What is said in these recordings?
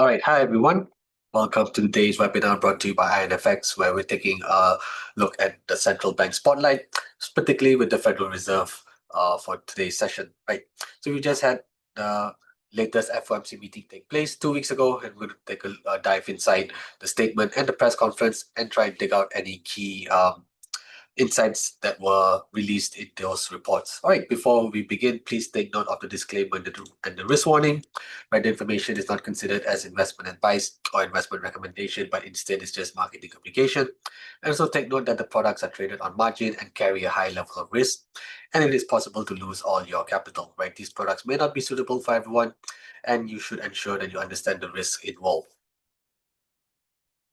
All right, hi everyone. Welcome to today's webinar brought to you by IronFX, where we're taking a look at the central bank spotlight, particularly with the Federal Reserve for today's session. Right. So we just had the latest FOMC meeting take place 2 weeks ago, and we're going to take a dive inside the statement and the press conference and try and dig out any key insights that were released in those reports. All right, before we begin, please take note of the disclaimer and the risk warning. Right, the information is not considered as investment advice or investment recommendation, but instead is just marketing communication. And also take note that the products are traded on margin and carry a high level of risk, and it is possible to lose all your capital. Right, these products may not be suitable for everyone, and you should ensure that you understand the risks involved.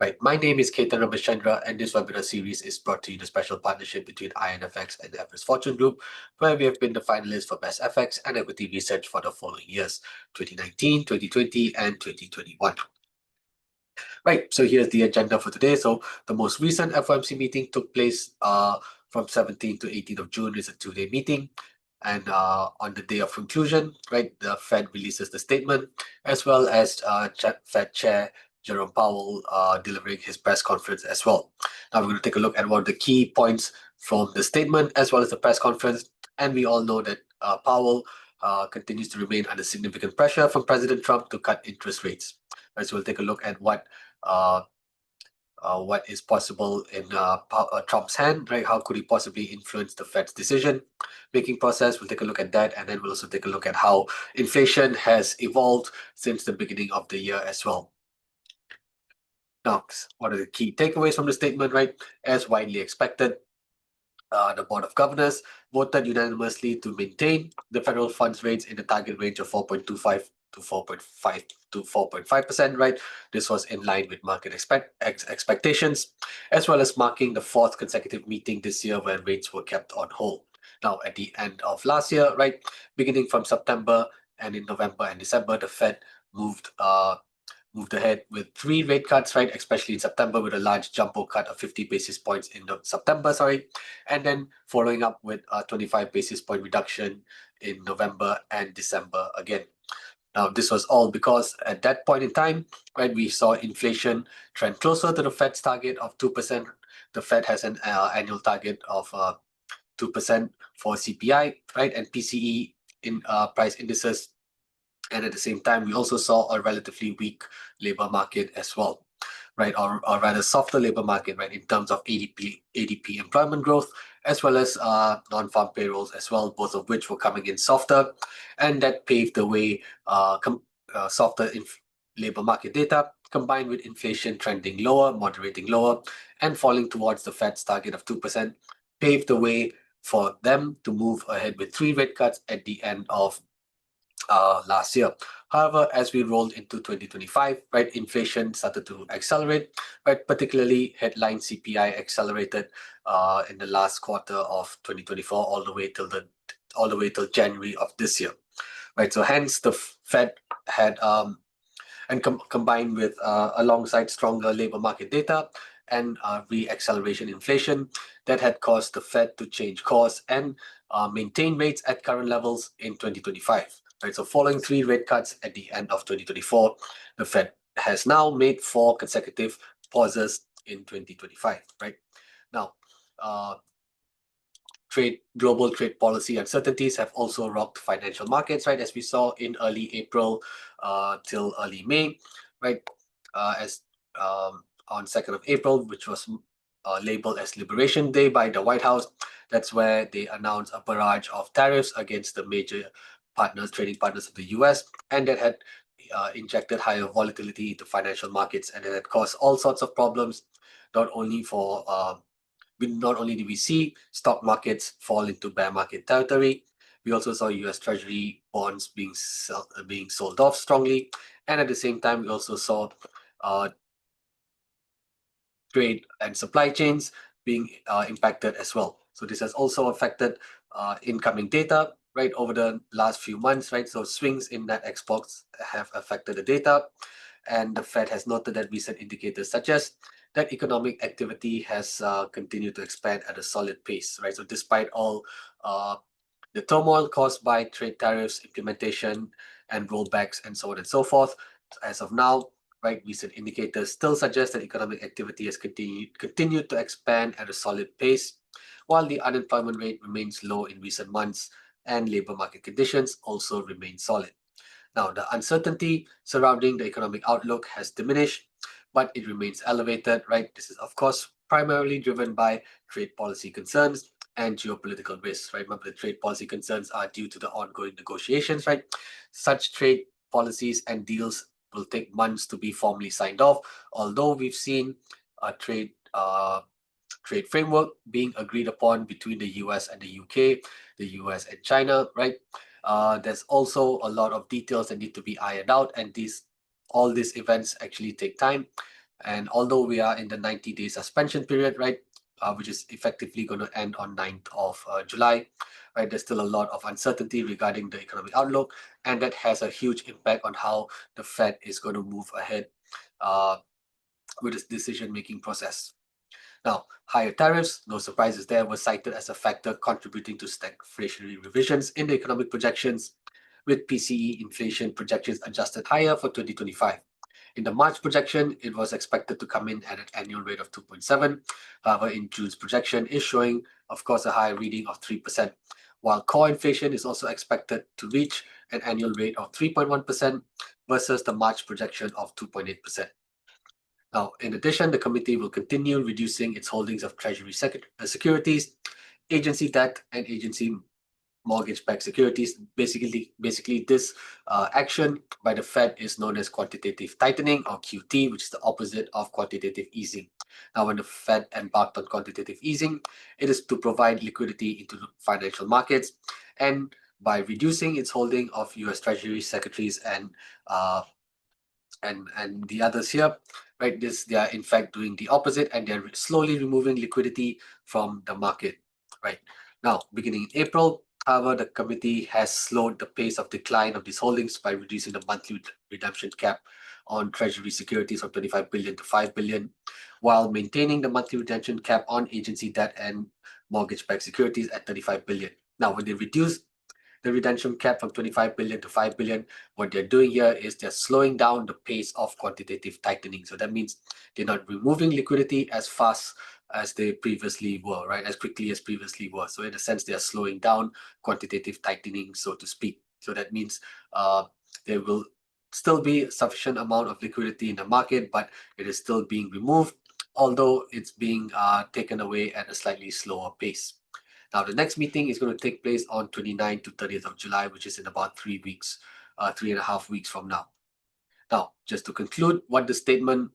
Right, my name is Ketan Ramachandra, and this webinar series is brought to you in a special partnership between IronFX and the Everest Fortune Group, where we have been the finalists for Best FX and Equity Research for the following years, 2019, 2020, and 2021. Right, so here's the agenda for today. So the most recent FOMC meeting took place from 17th to 18th of June. It's a two-day meeting. And on the day of conclusion, right, the Fed releases the statement, as well as Fed Chair Jerome Powell delivering his press conference as well. Now we're going to take a look at one of the key points from the statement as well as the press conference. And we all know that Powell continues to remain under significant pressure from President Trump to cut interest rates. Right, so we'll take a look at what is possible in Trump's hand, right? How could he possibly influence the Fed's decision-making process? We'll take a look at that, and then we'll also take a look at how inflation has evolved since the beginning of the year as well. Now, what are the key takeaways from the statement, right? As widely expected, the Board of Governors voted unanimously to maintain the federal funds rates in the target range of 4.25 to 4.5%, right? This was in line with market expectations, as well as marking the fourth consecutive meeting this year where rates were kept on hold. Now, at the end of last year, right, beginning from September and in November and December, the Fed moved ahead with 3 rate cuts, right? Especially in September with a large jumbo cut of 50 basis points in September, and then following up with a 25 basis point reduction in November and December again. Now, this was all because at that point in time, right, we saw inflation trend closer to the Fed's target of 2%. The Fed has an annual target of 2% for CPI, right, and PCE in price indices. And at the same time, we also saw a relatively weak labor market as well, right, or rather softer labor market, right, in terms of ADP employment growth, as well as non-farm payrolls as well, both of which were coming in softer, and that paved the way. Softer labor market data combined with inflation trending lower, moderating lower, and falling towards the Fed's target of 2%, paved the way for them to move ahead with 3 rate cuts at the end of last year. However, as we rolled into 2025, right, inflation started to accelerate, right, particularly headline CPI accelerated in the last quarter of 2024 all the way till January of this year, right? So hence the Fed had combined with alongside stronger labor market data and re-acceleration inflation that had caused the Fed to change course and maintain rates at current levels in 2025. Right, so following 3 rate cuts at the end of 2024, the Fed has now made 4 consecutive pauses in 2025. Right now, global trade policy uncertainties have also rocked financial markets, right, as we saw in early April till early May, right, as on 2nd of April, which was labeled as Liberation Day by the White House. That's where they announced a barrage of tariffs against the major trading partners of the US, and that had injected higher volatility into financial markets, and it had caused all sorts of problems. Not only did we see stock markets fall into bear market territory, we also saw US Treasury bonds being sold off strongly, and at the same time, we also saw trade and supply chains being impacted as well. So this has also affected incoming data, right, over the last few months, right? So swings in net exports have affected the data, and the Fed has noted that recent indicators suggest that economic activity has continued to expand at a solid pace, right? So despite all the turmoil caused by trade tariffs, implementation, and rollbacks, and so on and so forth, as of now, right, recent indicators still suggest that economic activity has continued to expand at a solid pace, while the unemployment rate remains low in recent months and labor market conditions also remain solid. Now, the uncertainty surrounding the economic outlook has diminished, but it remains elevated, right? This is, of course, primarily driven by trade policy concerns and geopolitical risks, right? Remember, the trade policy concerns are due to the ongoing negotiations, right? Such trade policies and deals will take months to be formally signed off, although we've seen a trade framework being agreed upon between the US and the UK, the US and China, right? There's also a lot of details that need to be ironed out, and all these events actually take time. And although we are in the 90-day suspension period, right, which is effectively going to end on 9th of July, right, there's still a lot of uncertainty regarding the economic outlook, and that has a huge impact on how the Fed is going to move ahead uh, with its decision-making process. Now, higher tariffs, no surprises there, were cited as a factor contributing to stagflationary revisions in the economic projections, with PCE inflation projections adjusted higher for 2025. In the March projection, it was expected to come in at an annual rate of 2.7. However, in June's projection is showing, of course, a higher reading of 3%, while core inflation is also expected to reach an annual rate of 3.1% versus the March projection of 2.8%. Now, in addition, the committee will continue reducing its holdings of Treasury securities, agency debt, and agency mortgage-backed securities. Basically, this action by the Fed is known as quantitative tightening, or QT, which is the opposite of quantitative easing. Now, when the Fed embarked on quantitative easing, it is to provide liquidity into the financial markets, and by reducing its holding of U.S. Treasury securities and the others here, right? They are in fact doing the opposite, and they're slowly removing liquidity from the market, right? Now, beginning in April, however, the committee has slowed the pace of decline of these holdings by reducing the monthly redemption cap on Treasury securities from 25 billion to 5 billion, while maintaining the monthly redemption cap on agency debt and mortgage-backed securities at 35 billion. Now, when they reduce the redemption cap from 25 billion to 5 billion, what they're doing here is they're slowing down the pace of quantitative tightening. So that means they're not removing liquidity as fast as they previously were, right? As quickly as previously were. So in a sense, they are slowing down quantitative tightening, so to speak. So that means there will still be sufficient amount of liquidity in the market, but it is still being removed, although it's being taken away at a slightly slower pace. Now, the next meeting is going to take place on 29th to 30th of July, which is in about 3 weeks, 3.5 weeks from now. Now, just to conclude what the statement,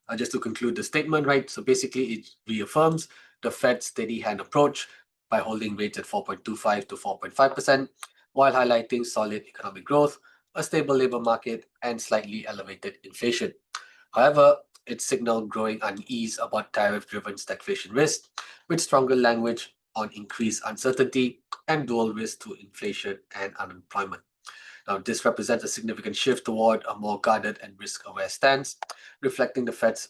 right? So basically, it reaffirms the Fed's steady hand approach by holding rates at 4.25 to 4.5%, while highlighting solid economic growth, a stable labor market, and slightly elevated inflation. However, it signaled growing unease about tariff-driven stagflation risk, with stronger language on increased uncertainty and dual risk to inflation and unemployment. Now, this represents a significant shift toward a more guarded and risk-aware stance, reflecting the Fed's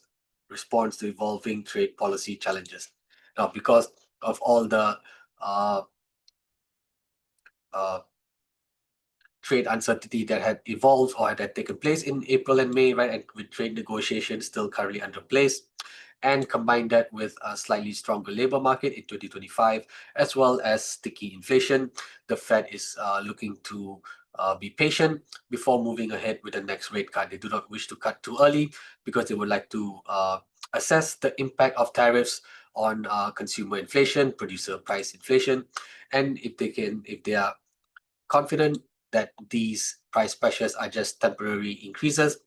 response to evolving trade policy challenges. Now, because of all the uh, uh, trade uncertainty that had evolved or had taken place in April and May, right, and with trade negotiations still currently under place, and combine that with a slightly stronger labor market in 2025, as well as sticky inflation, the Fed is looking to be patient before moving ahead with the next rate cut. They do not wish to cut too early because they would like to assess the impact of tariffs on consumer inflation, producer price inflation, and if they are confident that these price pressures are just temporary increases,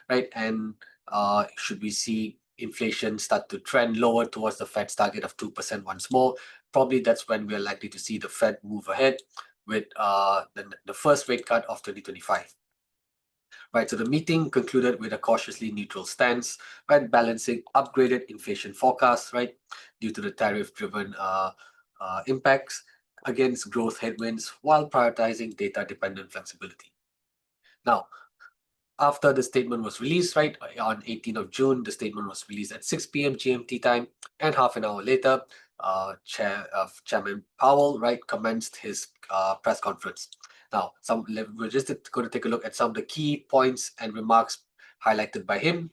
right? And should we see inflation start to trend lower towards the Fed's target of 2% once more, probably that's when we're likely to see the Fed move ahead with the first rate cut of 2025. Right, so the meeting concluded with a cautiously neutral stance, right, balancing upgraded inflation forecasts, right, due to the tariff-driven impacts against growth headwinds while prioritizing data-dependent flexibility. Now, after the statement was released, right, on 18th of June, the statement was released at 6 p.m. GMT time, and half an hour later, Chairman Powell, right, commenced his press conference. Now, we're just going to take a look at some of the key points and remarks highlighted by him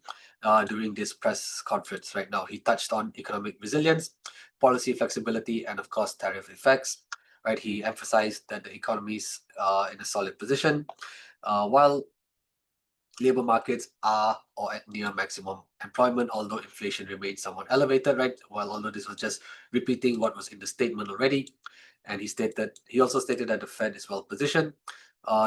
during this press conference. Right now, he touched on economic resilience, policy flexibility, and of course, tariff effects. Right, he emphasized that the economy is in a solid position, while labor markets are or at near maximum employment, although inflation remains somewhat elevated, right? Well, although this was just repeating what was in the statement already. And he also stated that the Fed is well positioned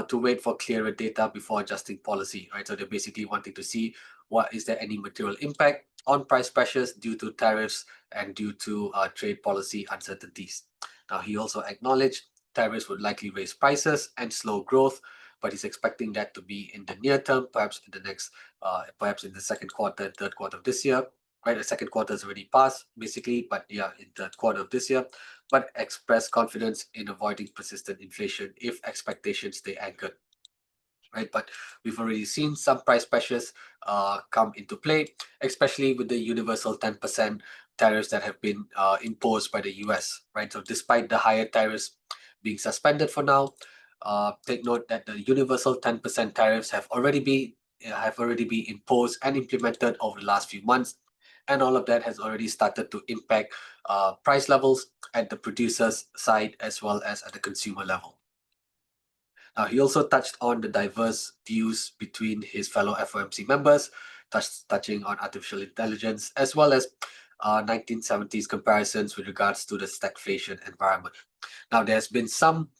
to wait for clearer data before adjusting policy, right? So they're basically wanting to see what is there any material impact on price pressures due to tariffs and due to trade policy uncertainties. Now, he also acknowledged tariffs would likely raise prices and slow growth, but he's expecting that to be in the near term, perhaps in the next, perhaps in the second quarter and third quarter of this year. Right, the second quarter has already passed, basically, but yeah, in the third quarter of this year. But express confidence in avoiding persistent inflation if expectations stay anchored. Right, but we've already seen some price pressures come into play, especially with the universal 10% tariffs that have been imposed by the US. Right, so despite the higher tariffs being suspended for now, take note that the universal 10% tariffs have already been imposed and implemented over the last few months, and all of that has already started to impact price levels at the producer's side as well as at the consumer level. He also touched on the diverse views between his fellow FOMC members, touching on artificial intelligence, as well as 1970s comparisons with regards to the stagflation environment. Now, there's been some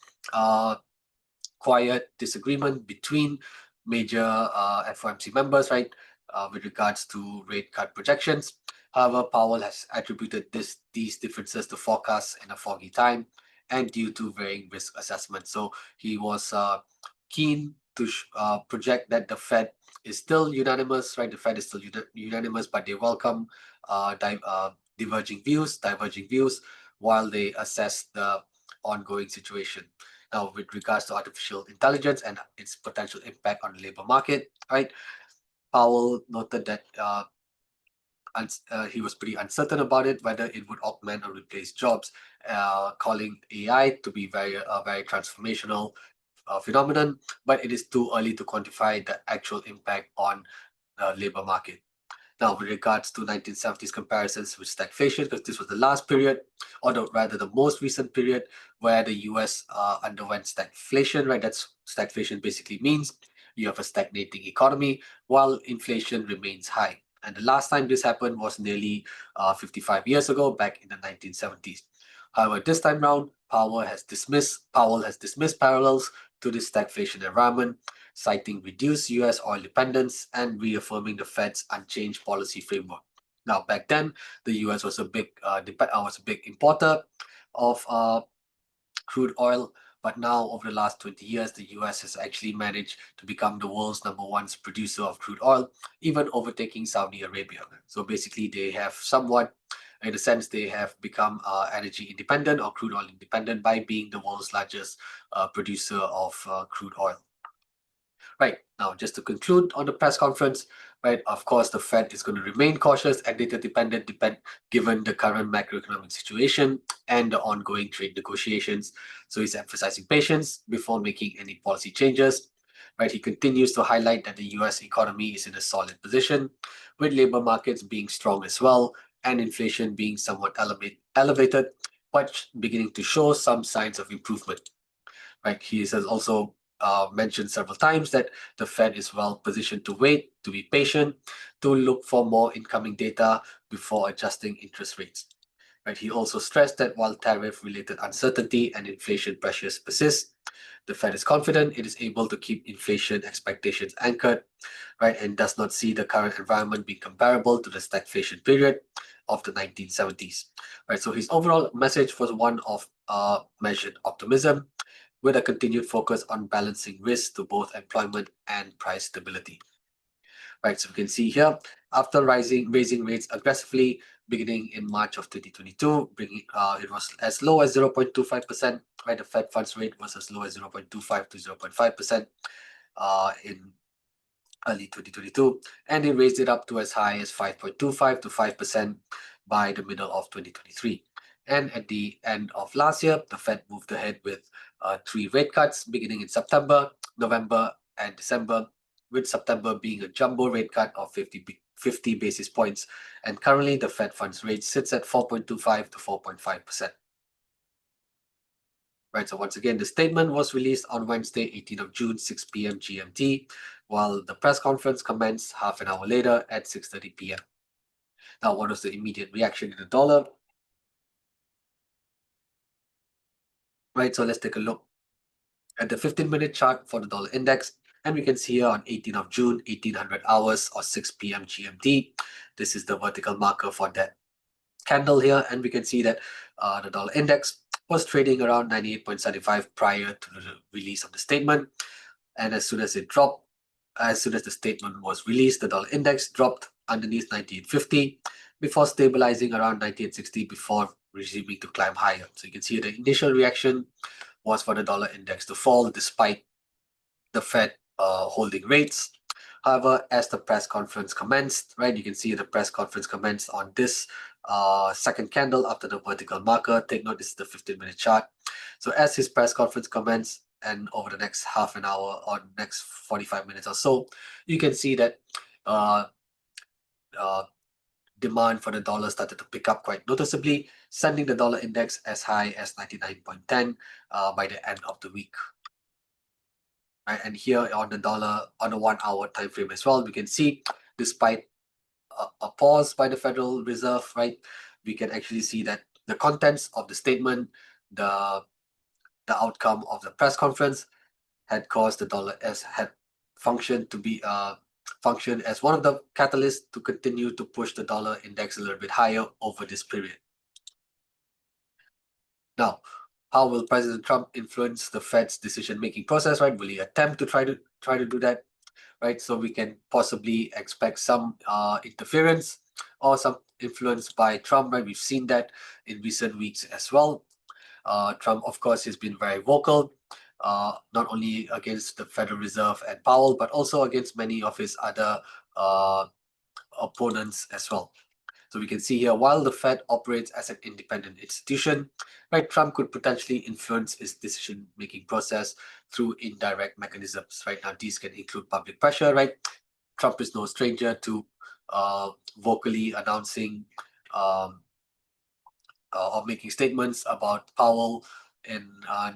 quiet disagreement between major FOMC members, right, with regards to rate cut projections. However, Powell has attributed these differences to forecasts in a foggy time and due to varying risk assessment. So he was keen to project that the Fed is still unanimous, right? The Fed is still unanimous, but they welcome diverging views, while they assess the ongoing situation. Now, with regards to artificial intelligence and its potential impact on the labor market, right? Powell noted that he was pretty uncertain about it, whether it would augment or replace jobs, calling AI to be a very transformational phenomenon, but it is too early to quantify the actual impact on the labor market. Now, with regards to 1970s comparisons with stagflation, because this was the last period, or rather the most recent period where the US underwent stagflation, right? That's stagflation basically means you have a stagnating economy while inflation remains high. And the last time this happened was nearly 55 years ago, back in the 1970s. However, this time round, Powell has dismissed parallels to this stagflation environment, citing reduced US oil dependence and reaffirming the Fed's unchanged policy framework. Now, back then, the US was a big importer of crude oil, but now over the last 20 years, the US has actually managed to become the world's #1 producer of crude oil, even overtaking Saudi Arabia. So basically, they have somewhat, in a sense, they have become energy independent or crude oil independent by being the world's largest producer of crude oil. Right, now, just to conclude on the press conference, right, of course, the Fed is going to remain cautious and data dependent, given the current macroeconomic situation and the ongoing trade negotiations. So he's emphasizing patience before making any policy changes. Right, he continues to highlight that the US economy is in a solid position, with labor markets being strong as well, and inflation being somewhat elevated, but beginning to show some signs of improvement. Right, he has also mentioned several times that the Fed is well positioned to wait, to be patient, to look for more incoming data before adjusting interest rates. Right, he also stressed that while tariff-related uncertainty and inflation pressures persist, the Fed is confident it is able to keep inflation expectations anchored, right, and does not see the current environment being comparable to the stagflation period of the 1970s. Right, so his overall message was one of measured optimism, with a continued focus on balancing risk to both employment and price stability. Right, so we can see here, after raising rates aggressively beginning in March of 2022, it was as low as 0.25%, right? The Fed funds rate was as low as 0.25 to 0.5% in early 2022, and they raised it up to as high as 5.25 to 5% by the middle of 2023. And at the end of last year, the Fed moved ahead with 3 rate cuts beginning in September, November, and December, with September being a jumbo rate cut of 50 basis points. And currently, the Fed funds rate sits at 4.25 to 4.5%. Right, so once again, the statement was released on Wednesday, 18th of June, 6 p.m. GMT, while the press conference commenced half an hour later at 6:30 p.m. Now, what was the immediate reaction in the dollar? Right, so let's take a look at the 15-minute chart for the dollar index, and we can see here on 18th of June, 1800 hours or 6 p.m. GMT. This is the vertical marker for that candle here, and we can see that the dollar index was trading around 98.75 prior to the release of the statement. And as soon as it dropped, as soon as the statement was released, the dollar index dropped underneath 98.50 before stabilizing around 98.60 before resuming to climb higher. So you can see the initial reaction was for the dollar index to fall despite the Fed holding rates. However, as the press conference commenced, right, you can see the press conference commenced on this second candle after the vertical marker. Take note, this is the 15-minute chart. So as his press conference commenced, and over the next half an hour or next 45 minutes or so, you can see that uh, uh, demand for the dollar started to pick up quite noticeably, sending the dollar index as high as 99.10 by the end of the week. Right, and here on the dollar on the 1 hour time frame as well, we can see despite a pause by the Federal Reserve, right, we can actually see that the contents of the statement, the outcome of the press conference had caused the dollar as had functioned to be function as one of the catalysts to continue to push the dollar index a little bit higher over this period. Now, how will President Trump influence the Fed's decision-making process? Right, will he attempt to try to do that? Right, so we can possibly expect some interference or some influence by Trump. Right, we've seen that in recent weeks as well. Trump, of course, has been very vocal, not only against the Federal Reserve and Powell, but also against many of his other opponents as well. So we can see here, while the Fed operates as an independent institution, right, Trump could potentially influence its decision-making process through indirect mechanisms. Right, now, these can include public pressure. Right, Trump is no stranger to vocally announcing or making statements about Powell in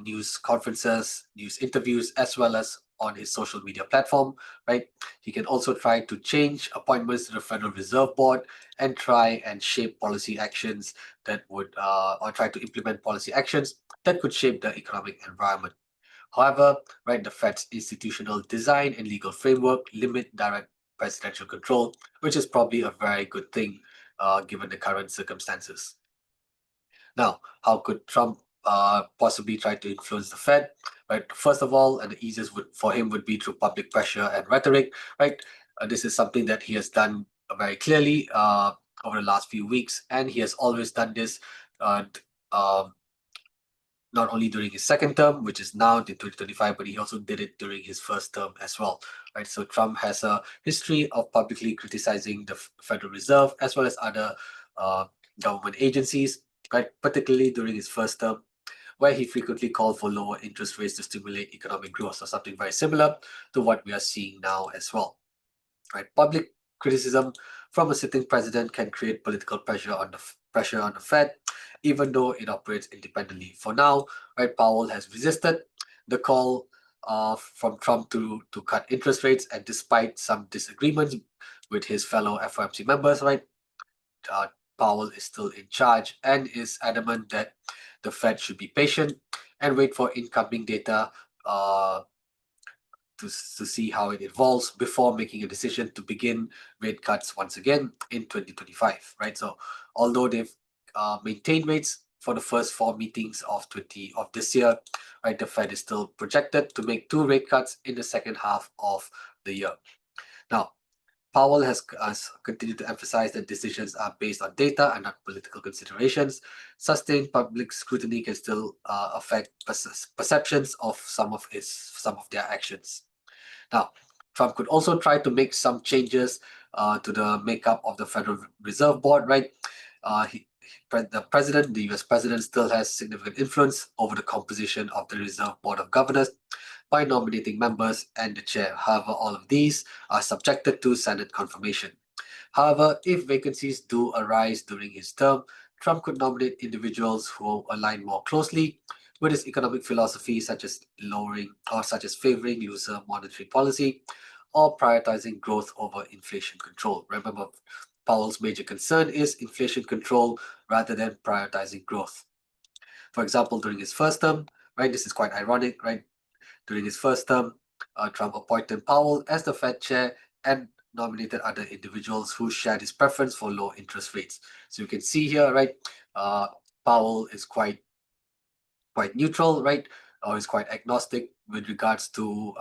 news conferences, news interviews, as well as on his social media platform, right? He can also try to change appointments to the Federal Reserve Board and try and shape policy actions that would, or try to implement policy actions that could shape the economic environment. However, right, the Fed's institutional design and legal framework limit direct presidential control, which is probably a very good thing given the current circumstances. Now, how could Trump possibly try to influence the Fed? Right. First of all, and the easiest for him would be through public pressure and rhetoric. Right. This is something that he has done very clearly over the last few weeks, and he has always done this. Um, not only during his second term, which is now in 2025, but he also did it during his first term as well. Right. So Trump has a history of publicly criticizing the Federal Reserve as well as other government agencies, right, particularly during his first term, where he frequently called for lower interest rates to stimulate economic growth, or something very similar to what we are seeing now as well. Right, public criticism from a sitting president can create political pressure on the Fed, even though it operates independently. For now, right, Powell has resisted the call from Trump to cut interest rates, and despite some disagreements with his fellow FOMC members, right, uh, Powell is still in charge and is adamant that the Fed should be patient and wait for incoming data to see how it evolves before making a decision to begin rate cuts once again in 2025. Right. So although they've maintained rates for the first 4 meetings of this year, right, the Fed is still projected to make 2 rate cuts in the second half of the year. Now, Powell has continued to emphasize that decisions are based on data and not political considerations. Sustained public scrutiny can still affect perceptions of some of their actions. Now, Trump could also try to make some changes to the makeup of the Federal Reserve Board. Right, the US president still has significant influence over the composition of the Reserve Board of Governors by nominating members and the chair. However, all of these are subjected to Senate confirmation. However, if vacancies do arise during his term, Trump could nominate individuals who align more closely with his economic philosophy, such as favoring looser monetary policy or prioritizing growth over inflation control. Remember, Powell's major concern is inflation control rather than prioritizing growth. For example, during his first term, right, this is quite ironic, right? During his first term, Trump appointed Powell as the Fed chair and nominated other individuals who shared his preference for low interest rates. So you can see here, right, Powell is quite neutral, right, or is quite agnostic with regards to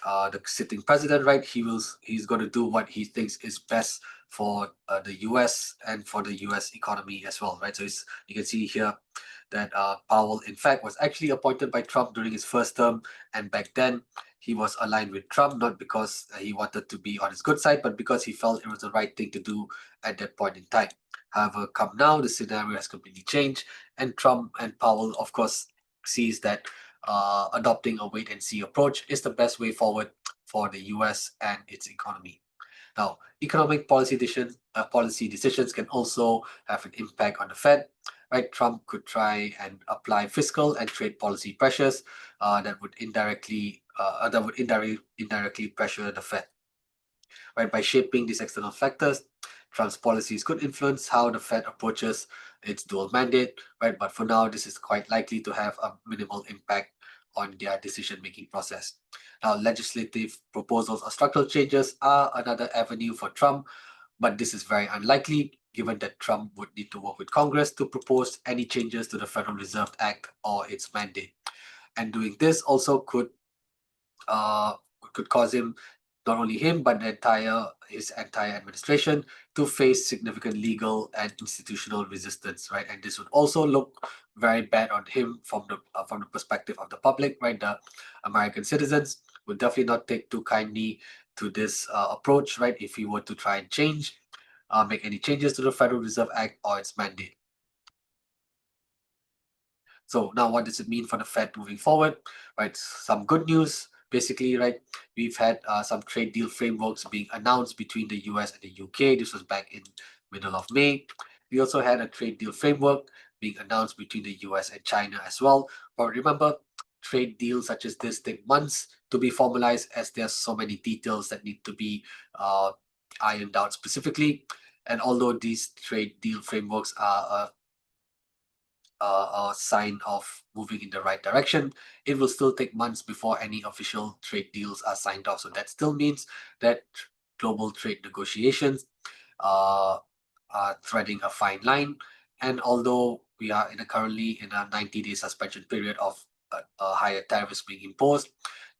the sitting president, right? He's going to do what he thinks is best for the U.S. and for the U.S. economy as well, right? So you can see here that Powell, in fact, was actually appointed by Trump during his first term, and back then he was aligned with Trump not because he wanted to be on his good side, but because he felt it was the right thing to do at that point in time. However, come now, the scenario has completely changed, and Trump and Powell, of course, sees that adopting a wait and see approach is the best way forward for the US and its economy. Now, economic policy decisions can also have an impact on the Fed. Right, Trump could try and apply fiscal and trade policy pressures that would indirectly pressure the Fed. Right, by shaping these external factors, Trump's policies could influence how the Fed approaches its dual mandate, right? But for now, this is quite likely to have a minimal impact on their decision-making process. Now, legislative proposals or structural changes are another avenue for Trump, but this is very unlikely given that Trump would need to work with Congress to propose any changes to the Federal Reserve Act or its mandate. And doing this also could cause him, not only him, but his entire administration to face significant legal and institutional resistance, right? And this would also look very bad on him from the perspective of the public, right? The American citizens would definitely not take too kindly to this approach, right? If he were to try and make any changes to the Federal Reserve Act or its mandate. So now what does it mean for the Fed moving forward, right? Some good news. Basically, right, we've had some trade deal frameworks being announced between the US and the UK. This was back in middle of May. We also had a trade deal framework being announced between the US and China as well. But remember, trade deals such as this take months to be formalized as there's so many details that need to be ironed out specifically. And although these trade deal frameworks are a sign of moving in the right direction, it will still take months before any official trade deals are signed off. So that still means that global trade negotiations are threading a fine line. And although we are currently in a 90-day suspension period of higher tariffs being imposed,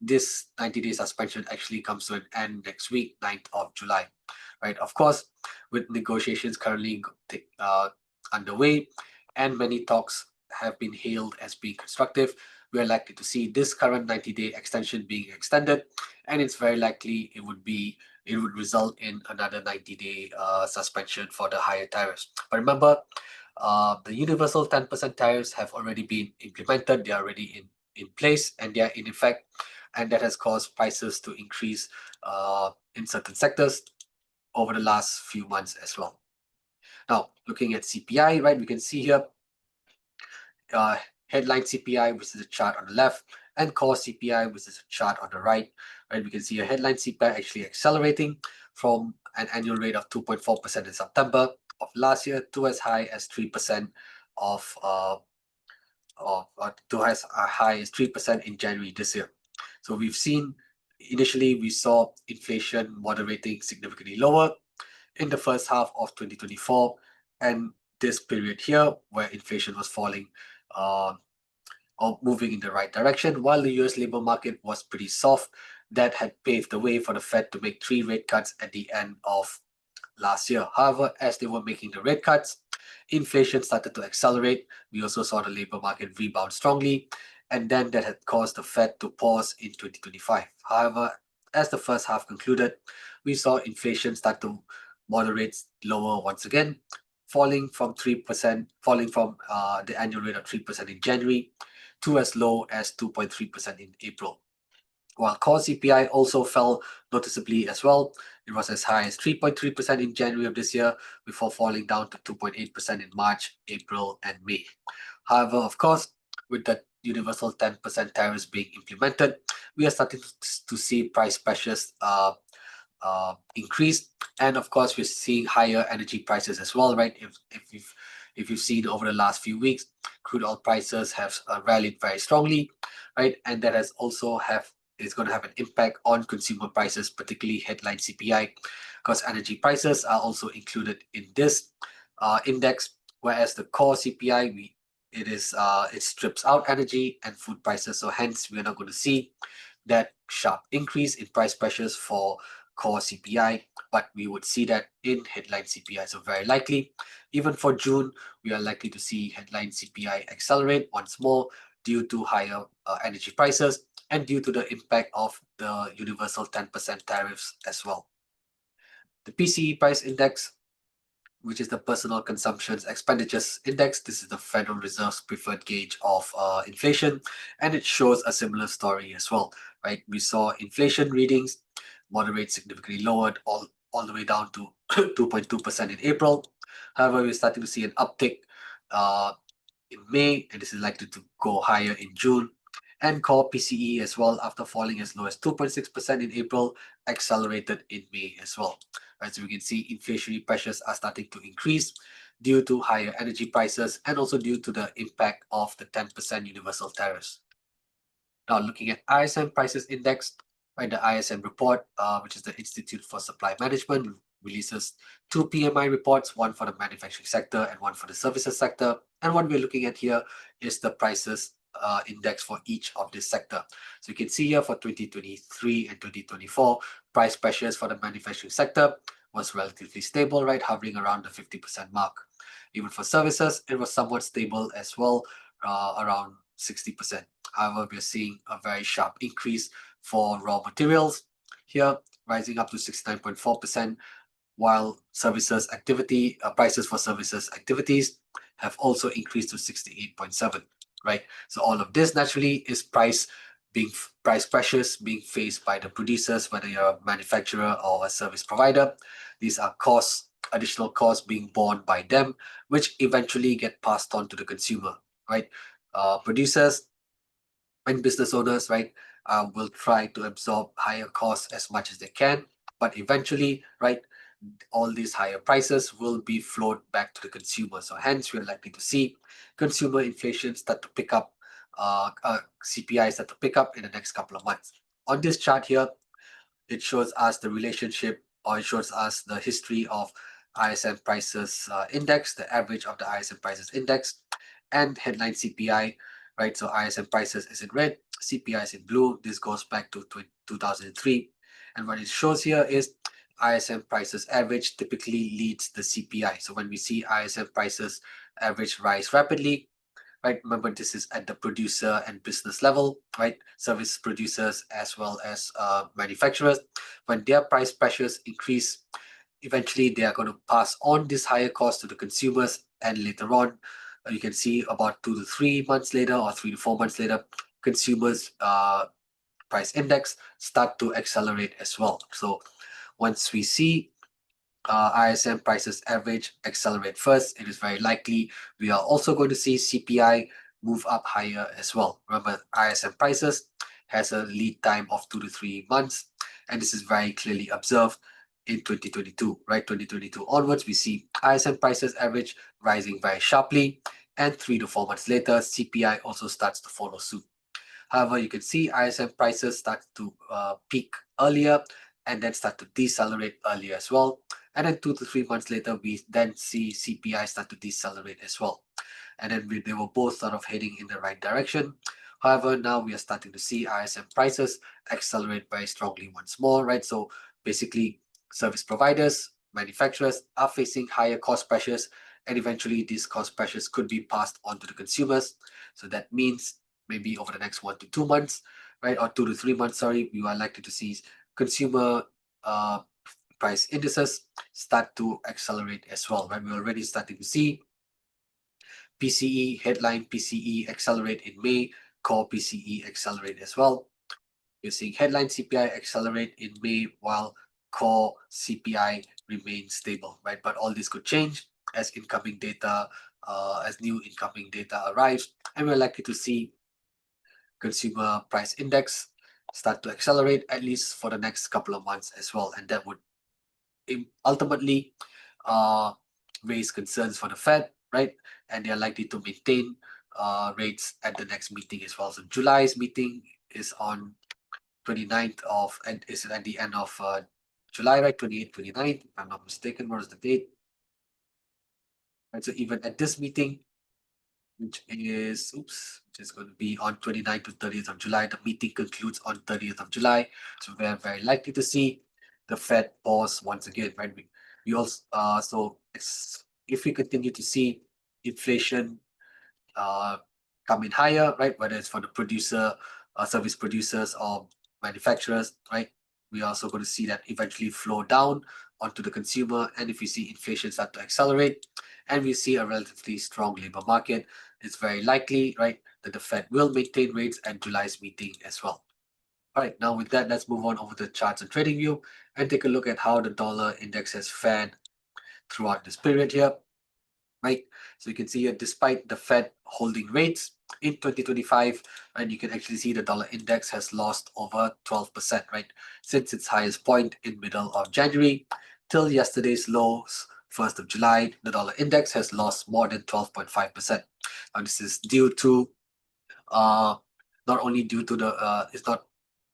this 90-day suspension actually comes to an end next week, 9th of July. Right. Of course, with negotiations currently underway, and many talks have been hailed as being constructive, we are likely to see this current 90-day extension being extended, and it's very likely it would result in another 90-day suspension for the higher tariffs. But remember, the universal 10% tariffs have already been implemented. They are already in place, and they are in effect, and that has caused prices to increase in certain sectors over the last few months as well. Now, looking at CPI, right, we can see here headline CPI, which is a chart on the left, and core CPI, which is a chart on the right. Right, we can see a headline CPI actually accelerating from an annual rate of 2.4% in September of last year to as high as 3% in January this year. So we've seen initially we saw inflation moderating significantly lower in the first half of 2024, and this period here where inflation was falling or moving in the right direction, while the US labor market was pretty soft. That had paved the way for the Fed to make 3 rate cuts at the end of last year. However, as they were making the rate cuts, inflation started to accelerate. We also saw the labor market rebound strongly, and then that had caused the Fed to pause in 2025. However, as the first half concluded, we saw inflation start to moderate lower once again falling from the annual rate of 3% in January to as low as 2.3% in April. While core CPI also fell noticeably as well. It was as high as 3.3% in January of this year before falling down to 2.8% in March, April, and May. However, of course, with the universal 10% tariffs being implemented, we are starting to see price pressures increase, and of course we're seeing higher energy prices as well, right? If you've seen over the last few weeks, crude oil prices have rallied very strongly, right? And that is going to have an impact on consumer prices, particularly headline CPI, because energy prices are also included in this index, whereas the core CPI it strips out energy and food prices, so hence we're not going to see that sharp increase in price pressures for core CPI, but we would see that in headline CPI. So very likely, even for June, we are likely to see headline CPI accelerate once more due to higher energy prices and due to the impact of the universal 10% tariffs as well. The PCE price index, which is the Personal Consumption Expenditures Index. This is the Federal Reserve's preferred gauge of inflation, and it shows a similar story as well, right? We saw inflation readings moderate significantly lowered all the way down to 2.2% in April. However, we're starting to see an uptick in May, and this is likely to go higher in June. And core PCE as well, after falling as low as 2.6% in April, accelerated in May as well. Right, so we can see inflationary pressures are starting to increase due to higher energy prices and also due to the impact of the 10% universal tariffs. Now, looking at ISM Prices Index, right, the ISM report, which is the Institute for Supply Management, releases two PMI reports, one for the manufacturing sector and one for the services sector. And what we're looking at here is the prices index for each of this sector. So you can see here for 2023 and 2024, price pressures for the manufacturing sector was relatively stable, right, hovering around the 50% mark. Even for services, it was somewhat stable as well, around 60%. However, we're seeing a very sharp increase for raw materials here, rising up to 69.4%, while services activity prices for services activities have also increased to 68.7%. Right, so all of this naturally is price pressures being faced by the producers, whether you're a manufacturer or a service provider. These are additional costs being borne by them, which eventually get passed on to the consumer. Right, producers and business owners, right, will try to absorb higher costs as much as they can, but eventually, right, all these higher prices will be flowed back to the consumer. So hence, we're likely to see consumer inflation start to pick up, CPI start to pick up in the next couple of months. On this chart here, it shows us the relationship, or it shows us the history of ISM Prices Index, the average of the ISM Prices Index, and headline CPI, right? So ISM Prices is in red, CPI is in blue. This goes back to 2003. And what it shows here is ISM prices average typically leads the CPI. So when we see ISM prices average rise rapidly, right? Remember, this is at the producer and business level, right? Service producers as well as manufacturers. When their price pressures increase, eventually they are going to pass on this higher cost to the consumers, and later on, you can see about 2 to 3 months later or 3 to 4 months later, consumers price index start to accelerate as well. So once we see ISM prices average accelerate first, it is very likely we are also going to see CPI move up higher as well. Remember, ISM prices has a lead time of 2 to 3 months, and this is very clearly observed in 2022, right? 2022 onwards, we see ISM prices average rising very sharply, and 3 to 4 months later, CPI also starts to follow suit. However, you can see ISM prices start to peak earlier and then start to decelerate earlier as well. And then 2 to 3 months later, we then see CPI start to decelerate as well. And then they were both sort of heading in the right direction. However, now we are starting to see ISM prices accelerate very strongly once more, right? So basically, service providers, manufacturers are facing higher cost pressures, and eventually these cost pressures could be passed on to the consumers. So that means maybe over the next 1 to 2 months, right, or 2 to 3 months, sorry, we are likely to see consumer price indices start to accelerate as well, right? We're already starting to see PCE, headline PCE accelerate in May, core PCE accelerate as well. We're seeing headline CPI accelerate in May while core CPI remains stable, right? But all this could change as incoming data, as new incoming data arrives, and we're likely to see consumer price index start to accelerate at least for the next couple of months as well, and that would ultimately raise concerns for the Fed, right? And they are likely to maintain rates at the next meeting as well. So July's meeting is on 29th of, and is at the end of July, right? 28th, 29th, if I'm not mistaken. What is the date? Right, so even at this meeting, which is going to be on 29th to 30th of July, the meeting concludes on 30th of July. So we're very likely to see the Fed pause once again, right? We also if we continue to see inflation come in higher, right? Whether it's for the service producers or manufacturers, right? We're also going to see that eventually flow down onto the consumer. And if we see inflation start to accelerate and we see a relatively strong labor market, it's very likely, right, that the Fed will maintain rates at July's meeting as well. All right, now with that, let's move on over to the charts and trading view and take a look at how the dollar index has fared throughout this period here, right? So you can see here, despite the Fed holding rates in 2025, and you can actually see the dollar index has lost over 12%, right? Since its highest point in middle of January till yesterday's lows, 1st of July, the dollar index has lost more than 12.5%. And this is due to not only due to the it's not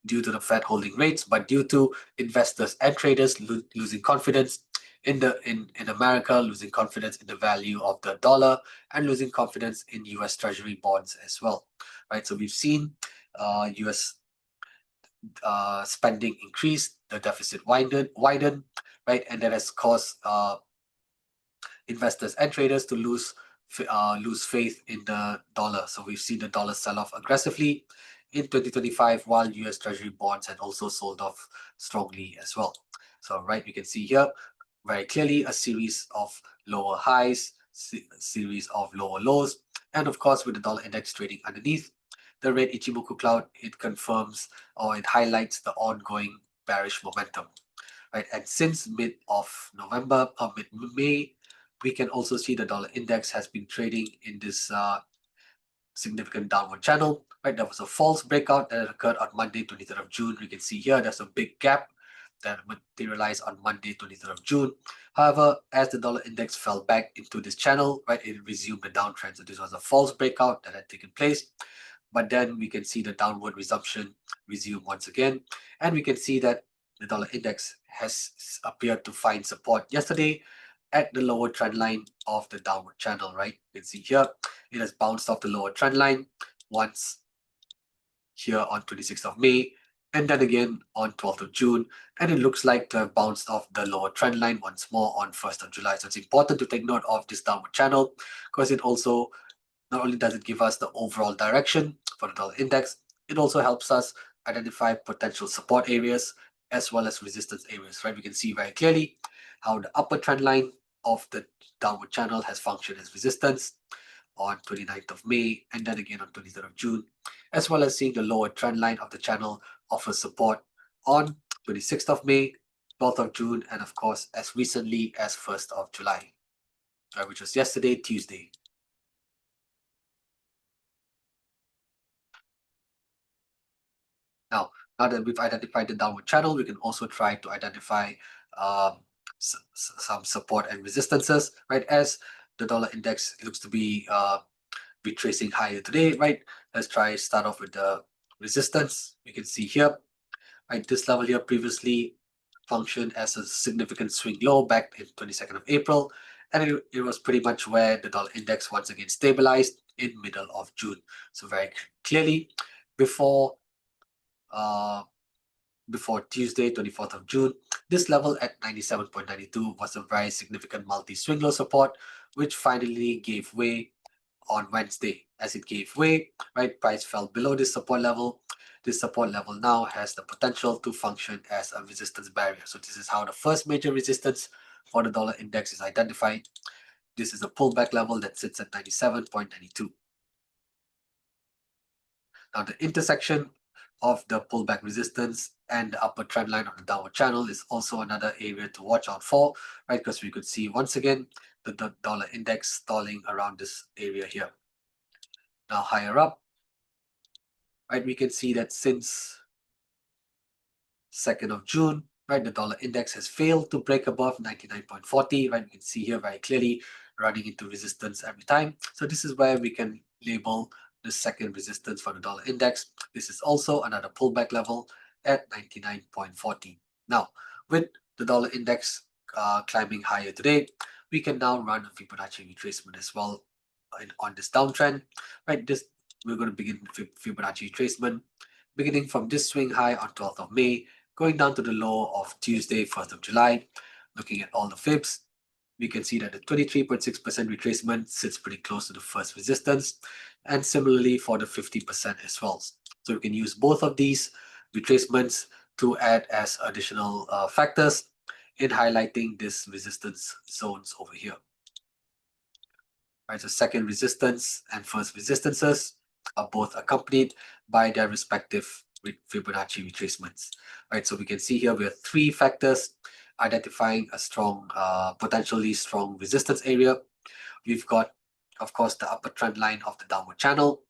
due to the Fed holding rates, but due to investors and traders losing confidence in America, losing confidence in the value of the dollar, and losing confidence in U.S. Treasury bonds as well, right? So we've seen U.S. Spending increase, the deficit widen, right, and that has caused investors and traders to lose faith in the dollar. So we've seen the dollar sell off aggressively in 2025, while US Treasury bonds had also sold off strongly as well. So right, we can see here very clearly a series of lower highs, series of lower lows, and of course with the dollar index trading underneath the red Ichimoku cloud, it confirms or it highlights the ongoing bearish momentum. Right, and since mid of November or mid May, we can also see the dollar index has been trading in this significant downward channel. Right, there was a false breakout that occurred on Monday, 23rd of June. We can see here there's a big gap that materialized on Monday, 23rd of June. However, as the dollar index fell back into this channel, right, it resumed the downtrend. So this was a false breakout that had taken place. But then we can see the downward resumption resume once again. And we can see that the dollar index has appeared to find support yesterday at the lower trend line of the downward channel, right? You can see here, it has bounced off the lower trend line once here on 26th of May, and then again on 12th of June, and it looks like to have bounced off the lower trend line once more on 1st of July. So it's important to take note of this downward channel because it also, not only does it give us the overall direction for the dollar index, it also helps us identify potential support areas as well as resistance areas, right? We can see very clearly how the upper trend line of the downward channel has functioned as resistance on 29th of May and then again on 23rd of June, as well as seeing the lower trend line of the channel offer support on 26th of May, 12th of June, and of course as recently as 1st of July, which was yesterday, Tuesday. Now that we've identified the downward channel, we can also try to identify some support and resistances, right? As the dollar index looks to be retracing higher today, right? Let's start off with the resistance. You can see here, right? This level here previously functioned as a significant swing low back in 22nd of April, and it was pretty much where the dollar index once again stabilized in middle of June. So very clearly, before Tuesday, 24th of June, this level at 97.92 was a very significant multi-swing low support, which finally gave way on Wednesday. As it gave way, right, price fell below this support level. this support level now has the potential to function as a resistance barrier. So this is how the first major resistance for the dollar index is identified. This is a pullback level that sits at 97.92. Now the intersection of the pullback resistance and the upper trend line of the downward channel is also another area to watch out for, right? Because we could see once again the dollar index stalling around this area here. Now higher up, right, we can see that since 2nd of June, right, the dollar index has failed to break above 99.40, right? We can see here very clearly running into resistance every time. So this is where we can label the second resistance for the dollar index. This is also another pullback level at 99.40. Now, with the dollar index climbing higher today, we can now run a Fibonacci retracement as well on this downtrend, right? We're going to begin Fibonacci retracement beginning from this swing high on 12th of May, going down to the low of Tuesday, 1st of July. Looking at all the fibs, we can see that the 23.6% retracement sits pretty close to the first resistance, and similarly for the 50% as well. So we can use both of these retracements to add as additional factors in highlighting these resistance zones over here. Right, so second resistance and first resistances are both accompanied by their respective Fibonacci retracements. Right, so we can see here we have three factors identifying a strong, potentially strong resistance area. We've got, of course, the upper trend line of the downward channel.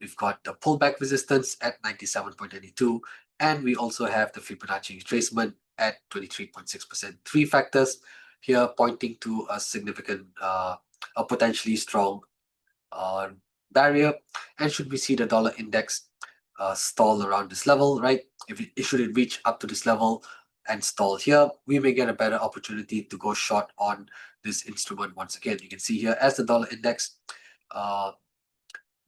We've got the pullback resistance at 97.92, and we also have the Fibonacci retracement at 23.6%. Three factors here pointing to a significant, a potentially strong barrier. And should we see the dollar index stall around this level, right? Should it reach up to this level and stall here, we may get a better opportunity to go short on this instrument once again. You can see here as the dollar index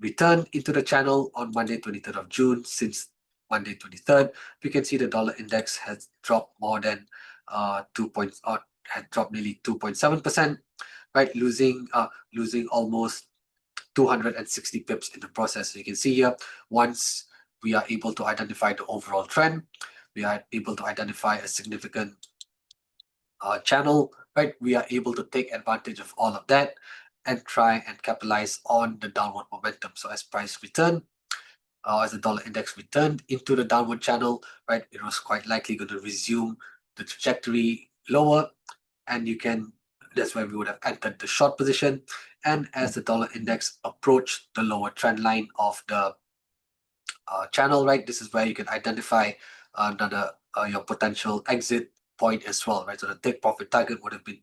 returned into the channel on Monday 23rd of June. Since Monday 23rd, we can see the dollar index has dropped more than had dropped nearly 2.7%, right? Losing almost 260 pips in the process. So you can see here, once we are able to identify the overall trend, we are able to identify a significant channel, right? We are able to take advantage of all of that and try and capitalize on the downward momentum. So as price returned, as the dollar index returned into the downward channel, right, it was quite likely going to resume the trajectory lower, and that's where we would have entered the short position. And as the dollar index approached the lower trend line of the channel, right, this is where you can identify another your potential exit point as well, right? So the take profit target would have been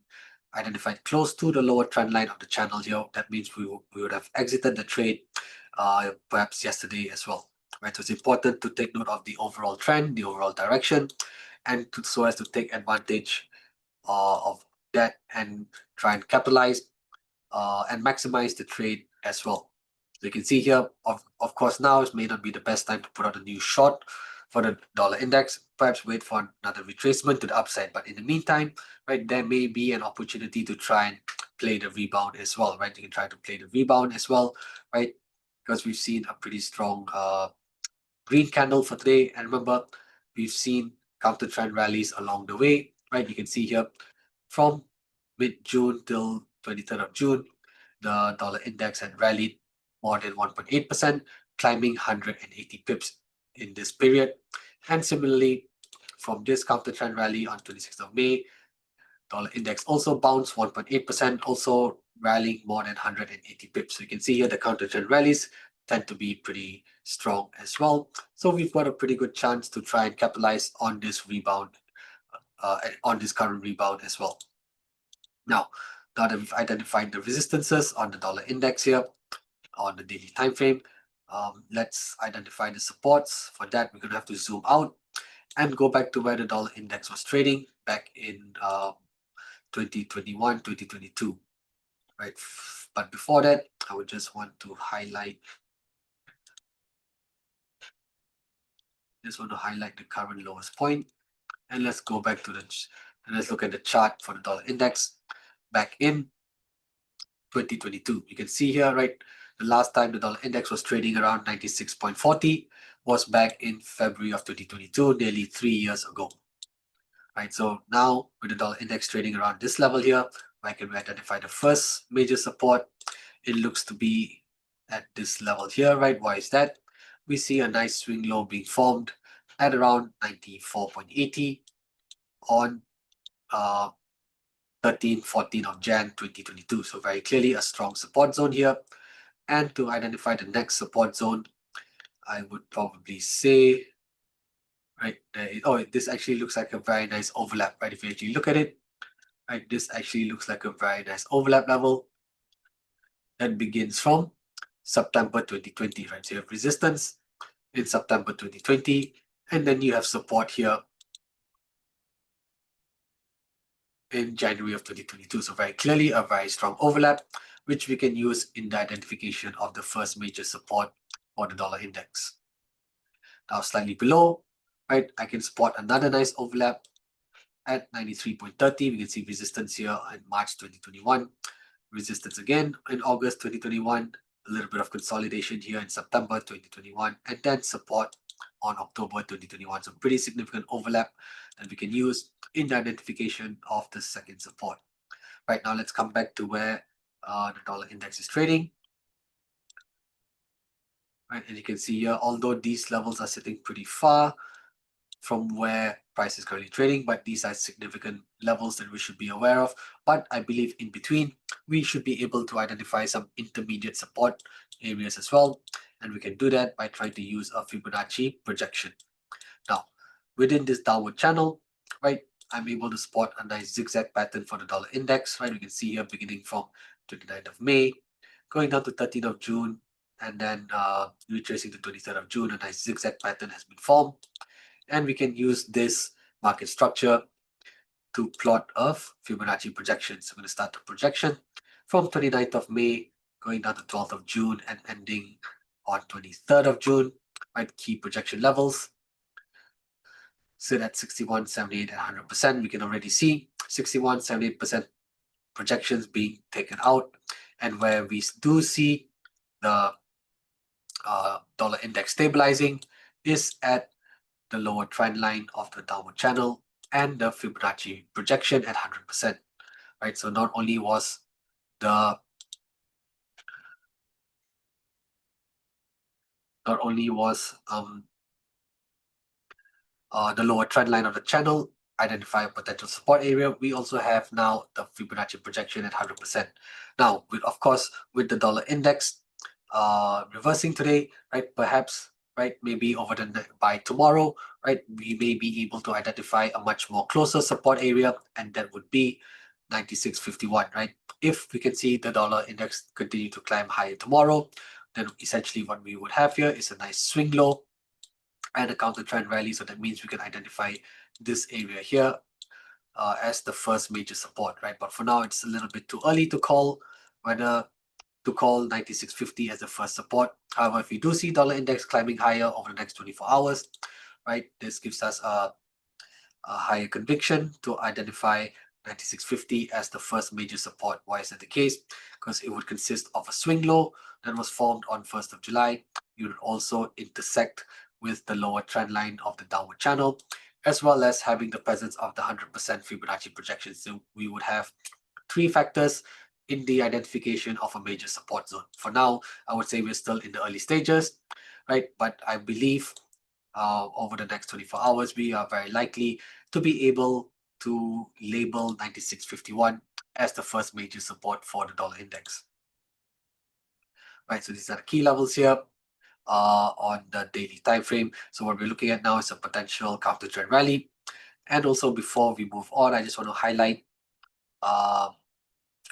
identified close to the lower trend line of the channel here. That means we would have exited the trade perhaps yesterday as well, right? So it's important to take note of the overall trend, the overall direction, and so as to take advantage of that and try and capitalize and maximize the trade as well. So you can see here, of course, now it may not be the best time to put out a new short for the dollar index. Perhaps wait for another retracement to the upside. But in the meantime, right, there may be an opportunity to try and play the rebound as well, right? You can try to play the rebound as well, right? Because we've seen a pretty strong green candle for today. And remember, we've seen counter trend rallies along the way, right? You can see here from mid-June till 23rd of June, the dollar index had rallied more than 1.8%, climbing 180 pips in this period. And similarly, from this counter trend rally on 26th of May, dollar index also bounced 1.8%, also rallying more than 180 pips. So you can see here the counter trend rallies tend to be pretty strong as well. So we've got a pretty good chance to try and capitalize on this rebound, on this current rebound as well. Now that we've identified the resistances on the dollar index here on the daily time frame, let's identify the supports. For that, we're going to have to zoom out and go back to where the dollar index was trading back in 2021, 2022, right? But before that, I would just want to highlight the current lowest point, and let's go back to and let's look at the chart for the dollar index back in 2022. You can see here, right, the last time the dollar index was trading around 96.40, was back in February of 2022, nearly 3 years ago. Right, so now with the dollar index trading around this level here, I can identify the first major support. It looks to be at this level here, right? Why is that? We see a nice swing low being formed at around 94.80 on 14 of Jan 2022. So very clearly a strong support zone here. And to identify the next support zone, I would probably say, right, this actually looks like a very nice overlap, right? If you actually look at it, right, this actually looks like a very nice overlap level that begins from September 2020, right? So you have resistance in September 2020, and then you have support here in January of 2022. So very clearly a very strong overlap, which we can use in the identification of the first major support for the dollar index. Now slightly below, right, I can spot another nice overlap at 93.30. We can see resistance here in March 2021, resistance again in August 2021, a little bit of consolidation here in September 2021, and then support on October 2021. So pretty significant overlap that we can use in the identification of the second support. Right, now let's come back to where the dollar index is trading. Right, and you can see here, although these levels are sitting pretty far from where price is currently trading, but these are significant levels that we should be aware of. But I believe in between, we should be able to identify some intermediate support areas as well. And we can do that by trying to use a Fibonacci projection. Now, within this downward channel, right, I'm able to spot a nice zigzag pattern for the dollar index, right? We can see here beginning from 29th of May, going down to 13th of June, and then retracing to 23rd of June, a nice zigzag pattern has been formed. And we can use this market structure to plot a Fibonacci projection. So I'm going to start the projection from 29th of May, going down to 12th of June and ending on 23rd of June. Right, key projection levels sit at 61, 78, and 100%. We can already see 61, 78% projections being taken out. And where we do see the dollar index stabilizing is at the lower trend line of the downward channel and the Fibonacci projection at 100%. Right, so not only was the lower trend line of the channel identify a potential support area, we also have now the Fibonacci projection at 100%. Now, of course, with the dollar index reversing today, right, perhaps, right, maybe by tomorrow, right, we may be able to identify a much more closer support area, and that would be 96.51, right? If we can see the dollar index continue to climb higher tomorrow, then essentially what we would have here is a nice swing low and a counter trend rally. So that means we can identify this area here as the first major support, right? But for now, it's a little bit too early to call whether to call 96.50 as the first support. However, if we do see dollar index climbing higher over the next 24 hours, right, this gives us a higher conviction to identify 96.50 as the first major support. Why is that the case? Because it would consist of a swing low that was formed on 1st of July. You would also intersect with the lower trend line of the downward channel, as well as having the presence of the 100% Fibonacci projection. So we would have three factors in the identification of a major support zone. For now, I would say we're still in the early stages, right? But I believe over the next 24 hours, we are very likely to be able to label 96.51 as the first major support for the dollar index. Right, so these are the key levels here on the daily time frame. So what we're looking at now is a potential counter trend rally. And also before we move on, I just want to highlight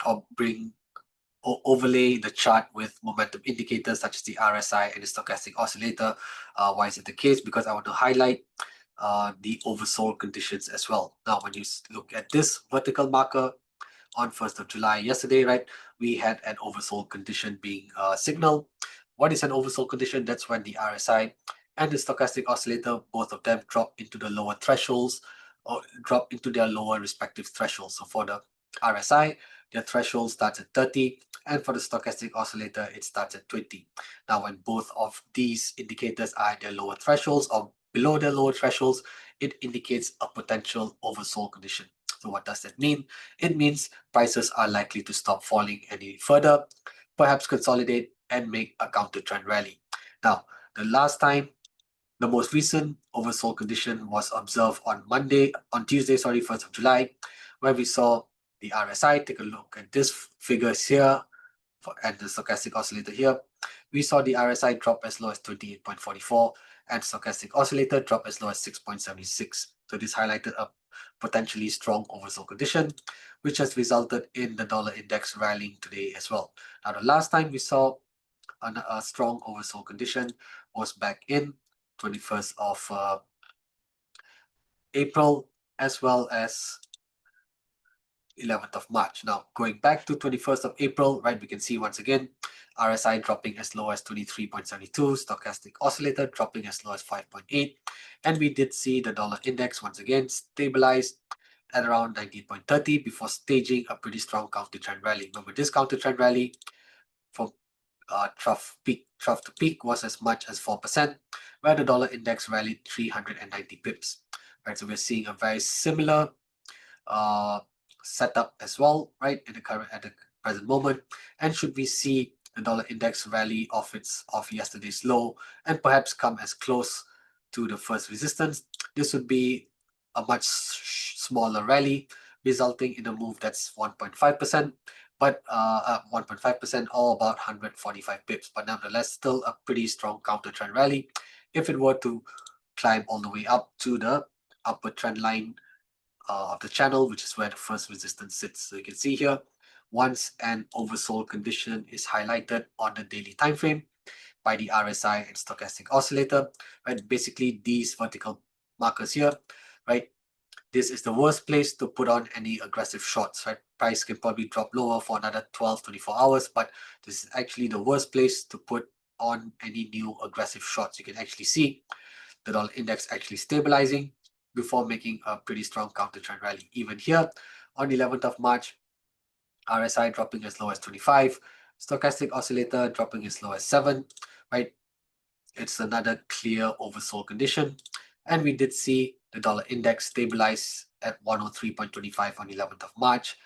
or overlay the chart with momentum indicators such as the RSI and the stochastic oscillator. Why is it the case? Because I want to highlight the oversold conditions as well. Now, when you look at this vertical marker on 1st of July yesterday, right, we had an oversold condition being signaled. What is an oversold condition? That's when the RSI and the stochastic oscillator, both of them drop into the lower thresholds or drop into their lower respective thresholds. So for the RSI, their threshold starts at 30, and for the stochastic oscillator, it starts at 20. Now, when both of these indicators are at their lower thresholds or below their lower thresholds, it indicates a potential oversold condition. So what does that mean? It means prices are likely to stop falling any further, perhaps consolidate and make a counter trend rally. Now, the most recent oversold condition was observed on Tuesday, 1st of July, where we saw the RSI. Take a look at this figures here and the stochastic oscillator here. We saw the RSI drop as low as 28.44 and stochastic oscillator drop as low as 6.76. So this highlighted a potentially strong oversold condition, which has resulted in the dollar index rallying today as well. Now, the last time we saw a strong oversold condition was back in 21st of April as well as 11th of March. Now, going back to 21st of April, right, we can see once again, RSI dropping as low as 23.72, stochastic oscillator dropping as low as 5.8, and we did see the dollar index once again stabilized at around 19.30 before staging a pretty strong counter trend rally. Remember, this counter trend rally from trough to peak was as much as 4%, where the dollar index rallied 390 pips. Right, so we're seeing a very similar setup as well, right, at the present moment. And should we see the dollar index rally off yesterday's low and perhaps come as close to the first resistance, this would be a much smaller rally, resulting in a move that's 1.5%, but 1.5% or about 145 pips. But nevertheless, still a pretty strong counter trend rally if it were to climb all the way up to the upper trend line of the channel, which is where the first resistance sits. So you can see here, once an oversold condition is highlighted on the daily time frame by the RSI and stochastic oscillator, right? Basically, these vertical markers here, right? This is the worst place to put on any aggressive shorts, right? Price can probably drop lower for another 12, 24 hours, but this is actually the worst place to put on any new aggressive shorts. You can actually see the dollar index actually stabilizing before making a pretty strong counter trend rally. Even here on 11th of March, RSI dropping as low as 25, stochastic oscillator dropping as low as 7, right? It's another clear oversold condition. And we did see the dollar index stabilize at 103.25 on 11th of March.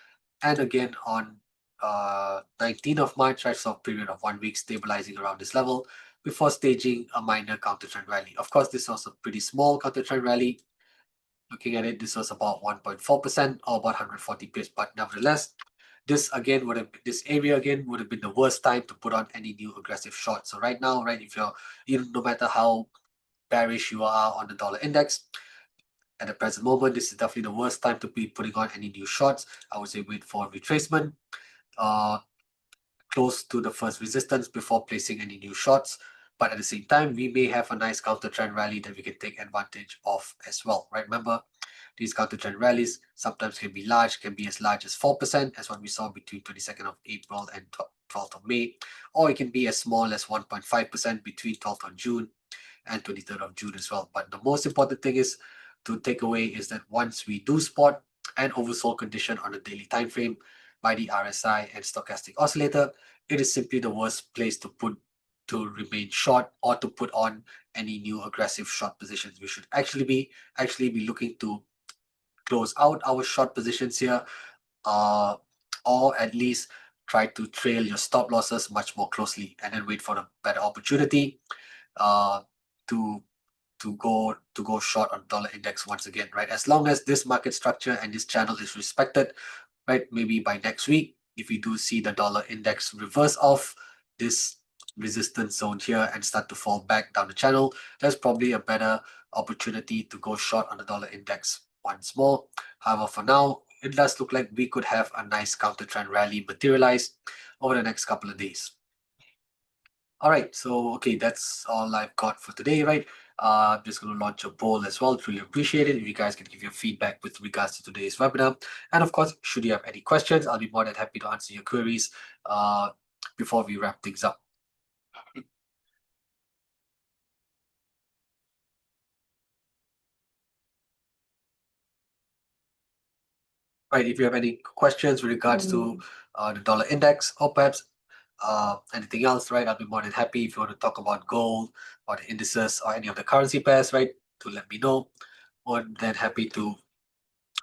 And again on 19th of March, I saw a period of 1 week stabilizing around this level before staging a minor counter trend rally. Of course, this was a pretty small counter trend rally. Looking at it, this was about 1.4% or about 140 pips. But nevertheless, this area again would have been the worst time to put on any new aggressive short. So right now, right, if no matter how bearish you are on the dollar index, at the present moment, this is definitely the worst time to be putting on any new shorts. I would say wait for retracement, close to the first resistance before placing any new shorts. But at the same time, we may have a nice counter trend rally that we can take advantage of as well, right? Remember, these counter trend rallies sometimes can be large, can be as large as 4%, as what we saw between 22nd of April and 12th of May, or it can be as small as 1.5% between 12th of June and 23rd of June as well. But the most important thing is to take away is that once we do spot an oversold condition on a daily time frame by the RSI and stochastic oscillator, it is simply the worst place to remain short or to put on any new aggressive short positions. We should actually be looking to close out our short positions here, or at least try to trail your stop losses much more closely and then wait for a better opportunity to go short on dollar index once again, right? As long as this market structure and this channel is respected, right? Maybe by next week, if we do see the dollar index reverse off this resistance zone here and start to fall back down the channel, there's probably a better opportunity to go short on the dollar index once more. However, for now, it does look like we could have a nice counter trend rally materialize over the next couple of days. All right, so okay, that's all I've got for today, right? I'm just going to launch a poll as well. Truly appreciate it if you guys can give your feedback with regards to today's webinar. And of course, should you have any questions, I'll be more than happy to answer your queries before we wrap things up. right? If you have any questions with regards to the dollar index or perhaps anything else, right? I'll be more than happy if you want to talk about gold or the indices or any of the currency pairs, right? To let me know. More than happy to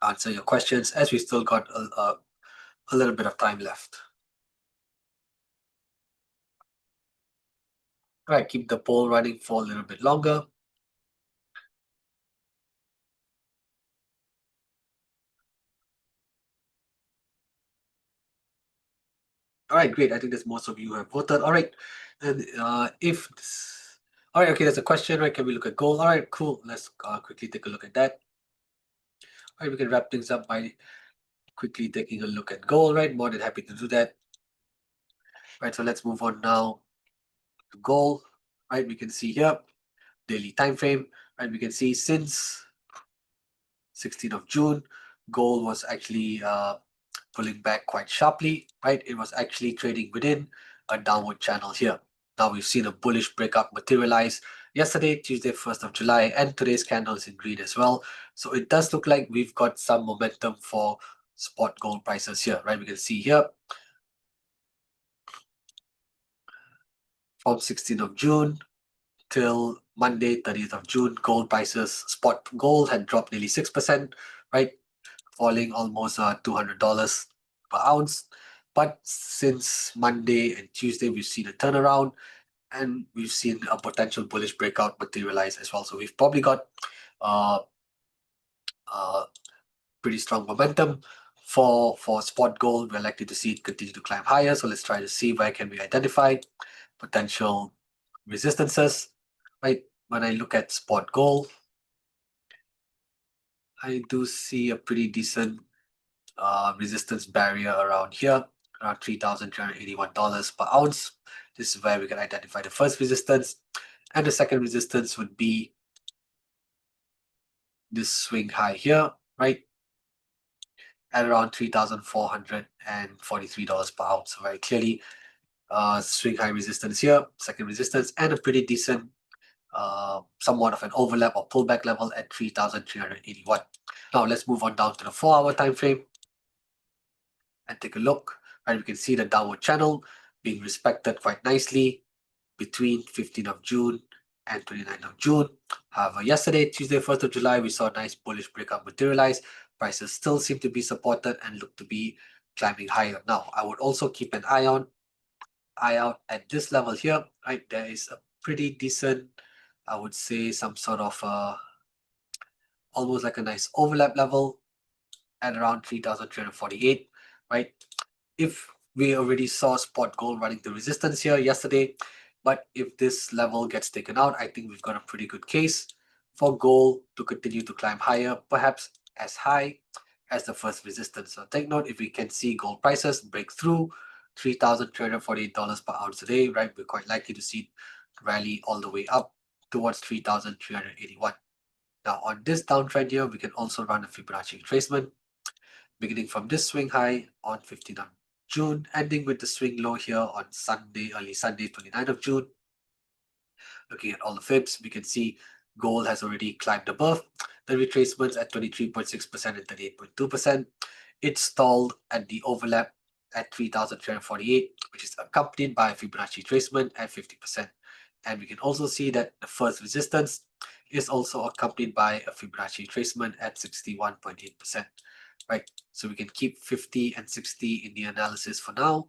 answer your questions as we still got a little bit of time left. All right, keep the poll running for a little bit longer. All right, great. I think there's most of you have voted. All right, and if this, all right, okay, there's a question, right? Can we look at gold? All right, cool. Let's quickly take a look at that. All right, we can wrap things up by quickly taking a look at gold, right? More than happy to do that. Right, so let's move on now to gold. Right, we can see here daily time frame. Right, we can see since 16th of June, gold was actually pulling back quite sharply, right? It was actually trading within a downward channel here. Now we've seen a bullish breakout materialize yesterday, Tuesday, 1st of July, and today's candle is in green as well. So it does look like we've got some momentum for spot gold prices here, right? We can see here from 16th of June till Monday, 30th of June, gold prices, spot gold had dropped nearly 6%, right? Falling almost $200 per ounce. But since Monday and Tuesday, we've seen a turnaround and we've seen a potential bullish breakout materialize as well. So we've probably got uh, uh, pretty strong momentum for spot gold. We're likely to see it continue to climb higher. So let's try to see where can we identify potential resistances. Right, when I look at spot gold, I do see a pretty decent resistance barrier around here, around $3,381 per ounce. This is where we can identify the first resistance. And the second resistance would be this swing high here, right? At around $3,443 per ounce. So very clearly, swing high resistance here, second resistance, and a pretty decent, somewhat of an overlap or pullback level at 3,381. Now let's move on down to the 4-hour time frame and take a look. Right, we can see the downward channel being respected quite nicely between 15th of June and 29th of June. However, yesterday, Tuesday, 1st of July, we saw a nice bullish breakout materialize. Prices still seem to be supported and look to be climbing higher. Now, I would also keep an eye out at this level here. Right, there is a pretty decent, I would say, some sort of almost like a nice overlap level at around 3,348. Right, if we already saw spot gold running the resistance here yesterday, but if this level gets taken out, I think we've got a pretty good case for gold to continue to climb higher, perhaps as high as the first resistance. So take note, if we can see gold prices break through $3,348 per ounce today, right, we're quite likely to see rally all the way up towards 3,381. Now on this downtrend here, we can also run a Fibonacci retracement beginning from this swing high on 15th of June, ending with the swing low here on Sunday, early Sunday, 29th of June. Looking at all the fibs, we can see gold has already climbed above the retracements at 23.6% and 38.2%. It stalled at the overlap at 3,348, which is accompanied by a Fibonacci retracement at 50%. And we can also see that the first resistance is also accompanied by a Fibonacci retracement at 61.8%. Right, so we can keep 50 and 60 in the analysis for now.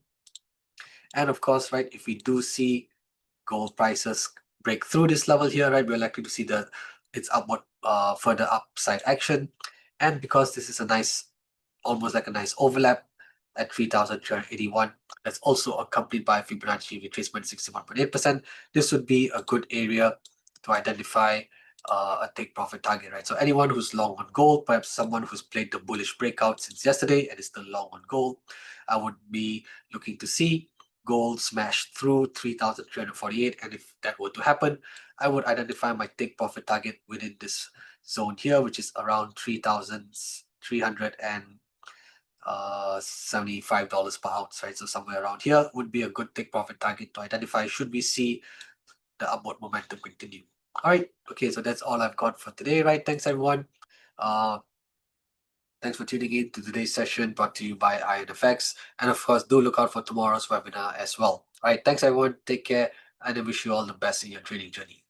And of course, right, if we do see gold prices break through this level here, right, we're likely to see its upward further upside action. And because this is a nice, almost like a nice overlap at 3,381, that's also accompanied by Fibonacci retracement 61.8%. This would be a good area to identify a take profit target, right? So anyone who's long on gold, perhaps someone who's played the bullish breakout since yesterday and is still long on gold, I would be looking to see gold smash through 3,348. And if that were to happen, I would identify my take profit target within this zone here, which is around $3,375 per ounce, right? So somewhere around here would be a good take profit target to identify should we see the upward momentum continue. All right, okay, so that's all I've got for today, right? Thanks everyone. Uh, Thanks for tuning in to today's session brought to you by IronFX. And of course, do look out for tomorrow's webinar as well. All right, thanks everyone. Take care, and I wish you all the best in your trading journey.